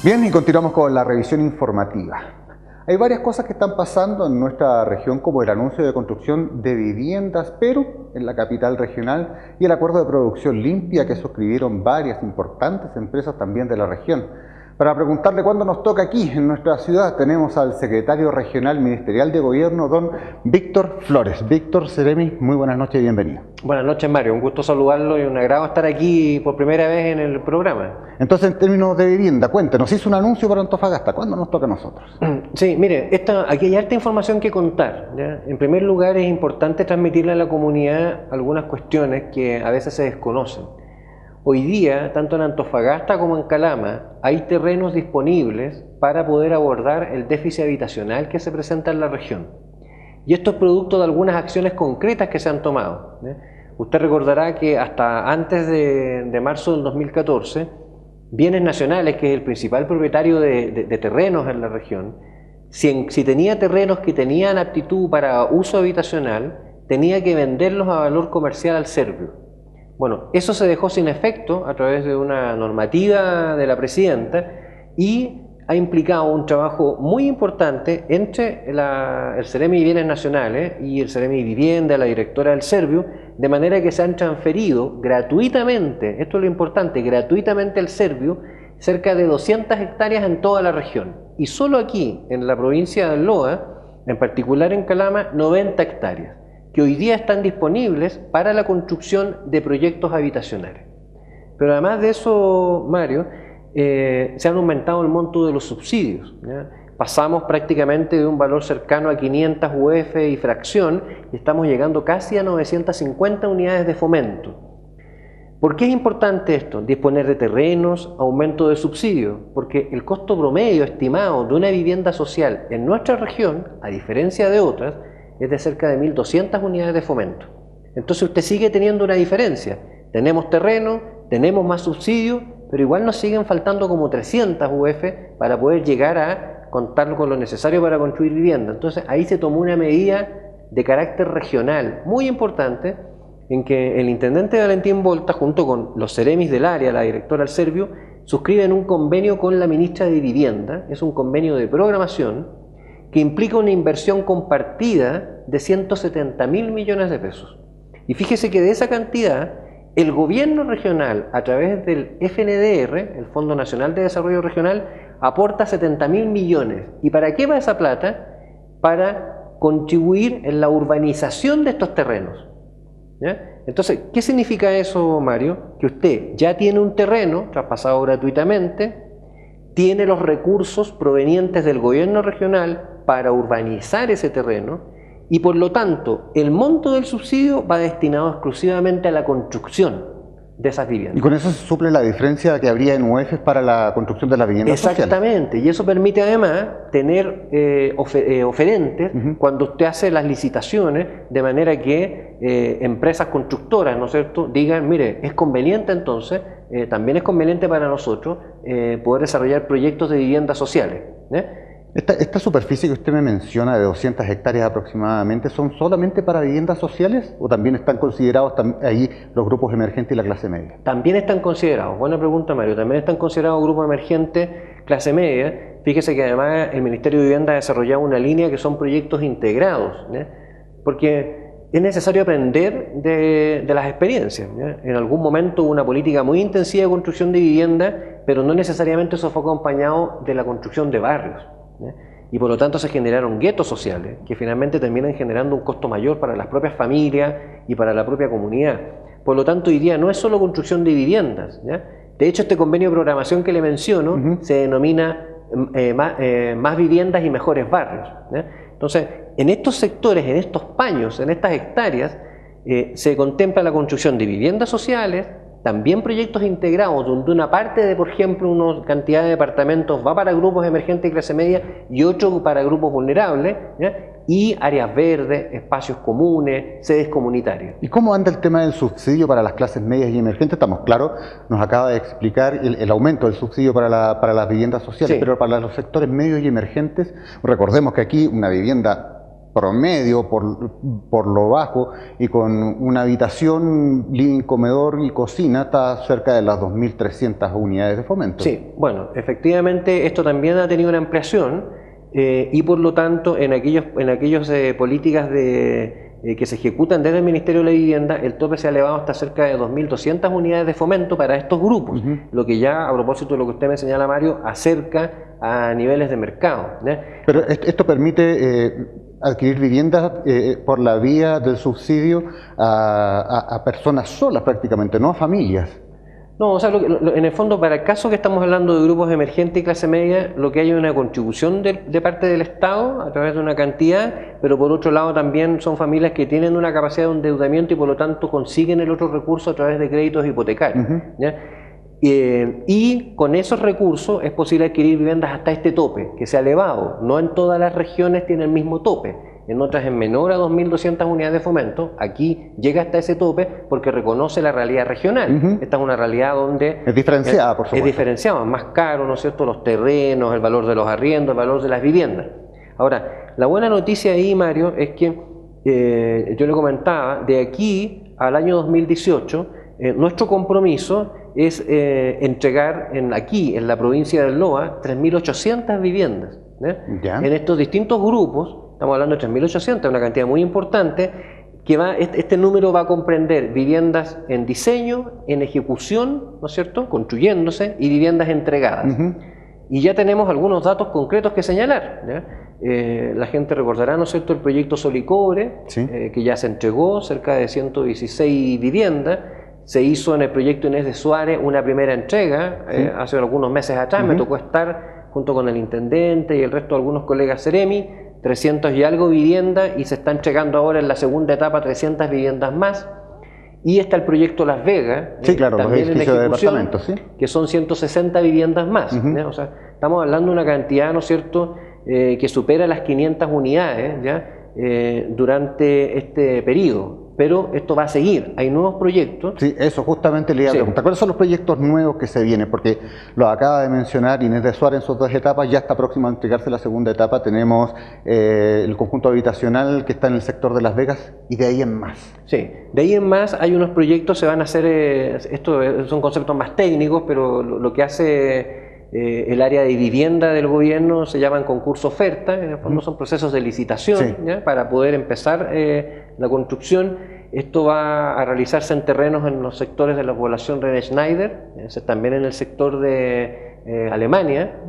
Bien, y continuamos con la revisión informativa. Hay varias cosas que están pasando en nuestra región, como el anuncio de construcción de viviendas, pero en la capital regional, y el acuerdo de producción limpia que suscribieron varias importantes empresas también de la región. Para preguntarle cuándo nos toca aquí, en nuestra ciudad, tenemos al secretario regional ministerial de Gobierno, don Víctor Flores. Víctor Seremi, muy buenas noches y bienvenido. Buenas noches, Mario. Un gusto saludarlo y un agrado estar aquí por primera vez en el programa. Entonces, en términos de vivienda, cuéntenos, hizo un anuncio para Antofagasta, ¿cuándo nos toca a nosotros? Sí, mire, aquí hay harta información que contar, ¿ya? En primer lugar, es importante transmitirle a la comunidad algunas cuestiones que a veces se desconocen. Hoy día, tanto en Antofagasta como en Calama, hay terrenos disponibles para poder abordar el déficit habitacional que se presenta en la región. Y esto es producto de algunas acciones concretas que se han tomado, ¿eh? Usted recordará que hasta antes de marzo del 2014, Bienes Nacionales, que es el principal propietario de terrenos en la región, si tenía terrenos que tenían aptitud para uso habitacional, tenía que venderlos a valor comercial al Servio. Bueno, eso se dejó sin efecto a través de una normativa de la presidenta y ha implicado un trabajo muy importante entre el Ceremi de Bienes Nacionales y el Ceremi de Vivienda, la directora del Servio, de manera que se han transferido gratuitamente, esto es lo importante, gratuitamente al Servio, cerca de 200 hectáreas en toda la región. Y solo aquí, en la provincia de Loa, en particular en Calama, 90 hectáreas, que hoy día están disponibles para la construcción de proyectos habitacionales. Pero además de eso, Mario, se han aumentado el monto de los subsidios, ¿ya? Pasamos prácticamente de un valor cercano a 500 UF y fracción y estamos llegando casi a 950 unidades de fomento. ¿Por qué es importante esto? Disponer de terrenos, aumento de subsidios, porque el costo promedio estimado de una vivienda social en nuestra región, a diferencia de otras, es de cerca de 1.200 unidades de fomento. Entonces usted sigue teniendo una diferencia. Tenemos terreno, tenemos más subsidios, pero igual nos siguen faltando como 300 UF para poder llegar a contar con lo necesario para construir vivienda. Entonces ahí se tomó una medida de carácter regional muy importante, en que el intendente Valentín Volta, junto con los Ceremis del área, la directora del Servio, suscriben un convenio con la ministra de Vivienda. Es un convenio de programación que implica una inversión compartida de 170.000 millones de pesos. Y fíjese que de esa cantidad, el gobierno regional, a través del FNDR, el Fondo Nacional de Desarrollo Regional, aporta 70.000 millones. ¿Y para qué va esa plata? Para contribuir en la urbanización de estos terrenos, ¿ya? Entonces, ¿qué significa eso, Mario? Que usted ya tiene un terreno traspasado gratuitamente, tiene los recursos provenientes del gobierno regional para urbanizar ese terreno y por lo tanto el monto del subsidio va destinado exclusivamente a la construcción de esas viviendas. Y con eso se suple la diferencia que habría en UEF para la construcción de las viviendas sociales. Exactamente, y eso permite además tener oferentes cuando usted hace las licitaciones, de manera que empresas constructoras, ¿no es cierto?, digan, mire, es conveniente entonces, también es conveniente para nosotros poder desarrollar proyectos de viviendas sociales, ¿eh? ¿Esta superficie que usted me menciona de 200 hectáreas aproximadamente son solamente para viviendas sociales o también están considerados ahí los grupos emergentes y la clase media? También están considerados, buena pregunta, Mario, también están considerados grupos emergentes, clase media. Fíjese que además el Ministerio de Vivienda ha desarrollado una línea que son proyectos integrados, ¿eh? Porque es necesario aprender de las experiencias, ¿ya? En algún momento hubo una política muy intensiva de construcción de vivienda, pero no necesariamente eso fue acompañado de la construcción de barrios, ¿eh? Y por lo tanto se generaron guetos sociales que finalmente terminan generando un costo mayor para las propias familias y para la propia comunidad. Por lo tanto, hoy día no es solo construcción de viviendas, ¿ya? De hecho, este convenio de programación que le menciono se denomina más viviendas y mejores barrios, ¿ya? Entonces, en estos sectores, en estos paños, en estas hectáreas, se contempla la construcción de viviendas sociales, también proyectos integrados, donde una parte de, por ejemplo, una cantidad de departamentos va para grupos emergentes y clase media y otro para grupos vulnerables, ¿ya? Y áreas verdes, espacios comunes, sedes comunitarias. ¿Y cómo anda el tema del subsidio para las clases medias y emergentes? Estamos claros, nos acaba de explicar el aumento del subsidio para las viviendas sociales, Sí. pero para los sectores medios y emergentes, recordemos que aquí una vivienda promedio, por lo bajo, y con una habitación, living, comedor y cocina, está cerca de las 2.300 unidades de fomento. Sí, bueno, efectivamente esto también ha tenido una ampliación y por lo tanto en aquellos políticas que se ejecutan desde el Ministerio de la Vivienda, el tope se ha elevado hasta cerca de 2.200 unidades de fomento para estos grupos, lo que ya, a propósito de lo que usted me señala, Mario, acerca a niveles de mercado. Pero esto permite adquirir viviendas por la vía del subsidio a personas solas prácticamente, no a familias. No, o sea, en el fondo, para el caso que estamos hablando de grupos emergentes y clase media, lo que hay es una contribución de parte del Estado a través de una cantidad, pero por otro lado también son familias que tienen una capacidad de endeudamiento y por lo tanto consiguen el otro recurso a través de créditos hipotecarios. ¿Ya? Y con esos recursos es posible adquirir viviendas hasta este tope, que se ha elevado. No en todas las regiones tiene el mismo tope. En otras es menor a 2.200 unidades de fomento. Aquí llega hasta ese tope porque reconoce la realidad regional. Esta es una realidad donde es diferenciada, por supuesto. Es diferenciada, es más caro, ¿no es cierto?, los terrenos, el valor de los arriendos, el valor de las viviendas. Ahora, la buena noticia ahí, Mario, es que yo le comentaba, de aquí al año 2018, nuestro compromiso es entregar aquí, en la provincia del Loa, 3.800 viviendas. En estos distintos grupos. Estamos hablando de 3.800, una cantidad muy importante, que este número va a comprender viviendas en diseño, en ejecución, ¿no es cierto?, construyéndose, y viviendas entregadas. Y ya tenemos algunos datos concretos que señalar. La gente recordará, ¿no es cierto?, el proyecto Sol y Cobre, ¿sí?, que ya se entregó, cerca de 116 viviendas. Se hizo en el proyecto Inés de Suárez una primera entrega, ¿sí?, hace algunos meses atrás. Me tocó estar junto con el intendente y el resto de algunos colegas Ceremi, 300 y algo viviendas, y se está entregando ahora en la segunda etapa 300 viviendas más. Y está el proyecto Las Vegas, sí, claro, también en ejecución, ¿sí?, que son 160 viviendas más. O sea, estamos hablando de una cantidad, ¿no es cierto?, que supera las 500 unidades durante este periodo. Pero esto va a seguir, hay nuevos proyectos. Sí, eso justamente le iba a preguntar. ¿Cuáles son los proyectos nuevos que se vienen? Porque lo acaba de mencionar Inés de Suárez en sus dos etapas, ya está próximo a entregarse la segunda etapa. Tenemos el conjunto habitacional que está en el sector de Las Vegas, y de ahí en más. Sí, de ahí en más hay unos proyectos, se van a hacer, estos son conceptos más técnicos, pero lo que hace el área de vivienda del gobierno se llaman concurso oferta, en el fondo son procesos de licitación, sí, para poder empezar la construcción. Esto va a realizarse en terrenos en los sectores de la población René Schneider, también en el sector de Alemania,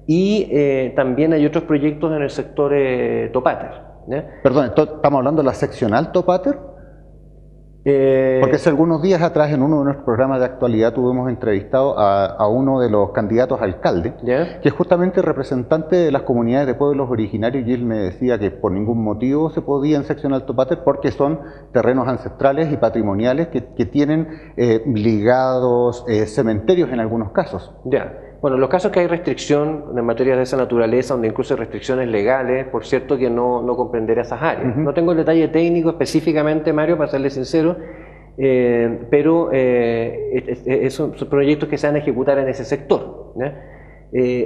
y también hay otros proyectos en el sector Topater. Perdón, ¿estamos hablando de la seccional Topater? Porque hace algunos días atrás, en uno de nuestros programas de actualidad, tuvimos entrevistado a uno de los candidatos a alcalde, que es justamente representante de las comunidades de pueblos originarios, y él me decía que por ningún motivo se podía en seccional Topater porque son terrenos ancestrales y patrimoniales que tienen ligados cementerios en algunos casos. Bueno, en los casos que hay restricción en materias de esa naturaleza, donde incluso hay restricciones legales, por cierto que no comprenderá esas áreas. No tengo el detalle técnico específicamente, Mario, para serle sincero, pero son proyectos que se van a ejecutar en ese sector.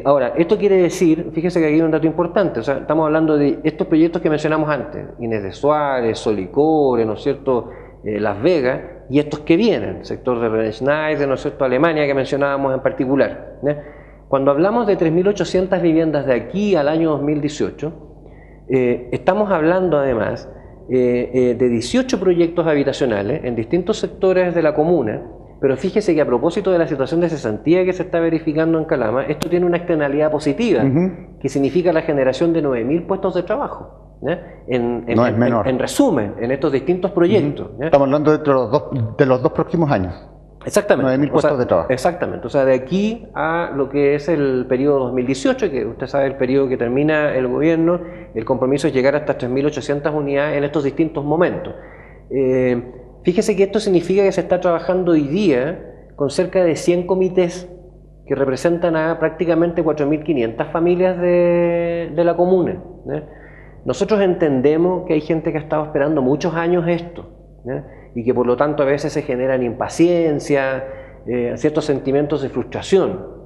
Ahora, esto quiere decir, fíjese que aquí hay un dato importante, o sea, estamos hablando de estos proyectos que mencionamos antes, Inés de Suárez, Sol y Cobre, ¿no es cierto?, Las Vegas, y estos que vienen, sector de René Schneider, ¿no es cierto?, Alemania, que mencionábamos en particular. Cuando hablamos de 3.800 viviendas de aquí al año 2018, estamos hablando además de 18 proyectos habitacionales en distintos sectores de la comuna, pero fíjese que a propósito de la situación de cesantía que se está verificando en Calama, esto tiene una externalidad positiva, que significa la generación de 9.000 puestos de trabajo. No es menor. En resumen, en estos distintos proyectos. Estamos hablando de los dos próximos años. Exactamente. 9.000 puestos de trabajo. Exactamente. O sea, de aquí a lo que es el periodo 2018, que usted sabe el periodo que termina el gobierno, el compromiso es llegar hasta 3.800 unidades en estos distintos momentos. Fíjese que esto significa que se está trabajando hoy día con cerca de 100 comités que representan a prácticamente 4.500 familias de la comuna. Nosotros entendemos que hay gente que ha estado esperando muchos años esto, y que por lo tanto a veces se generan impaciencia, ciertos sentimientos de frustración.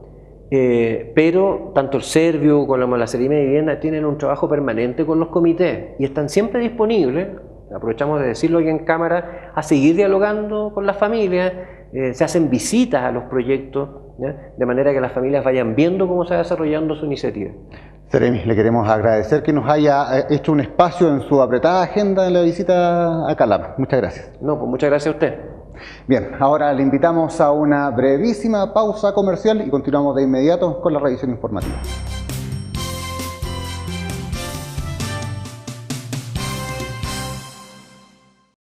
pero tanto el Servio como la Seremía de Vivienda tienen un trabajo permanente con los comités y están siempre disponibles, aprovechamos de decirlo aquí en cámara, a seguir dialogando con las familias. Se hacen visitas a los proyectos, ¿ya? De manera que las familias vayan viendo cómo se va desarrollando su iniciativa. Seremi, le queremos agradecer que nos haya hecho un espacio en su apretada agenda en la visita a Calama. Muchas gracias. No, pues muchas gracias a usted. Bien, ahora le invitamos a una brevísima pausa comercial y continuamos de inmediato con la revisión informativa.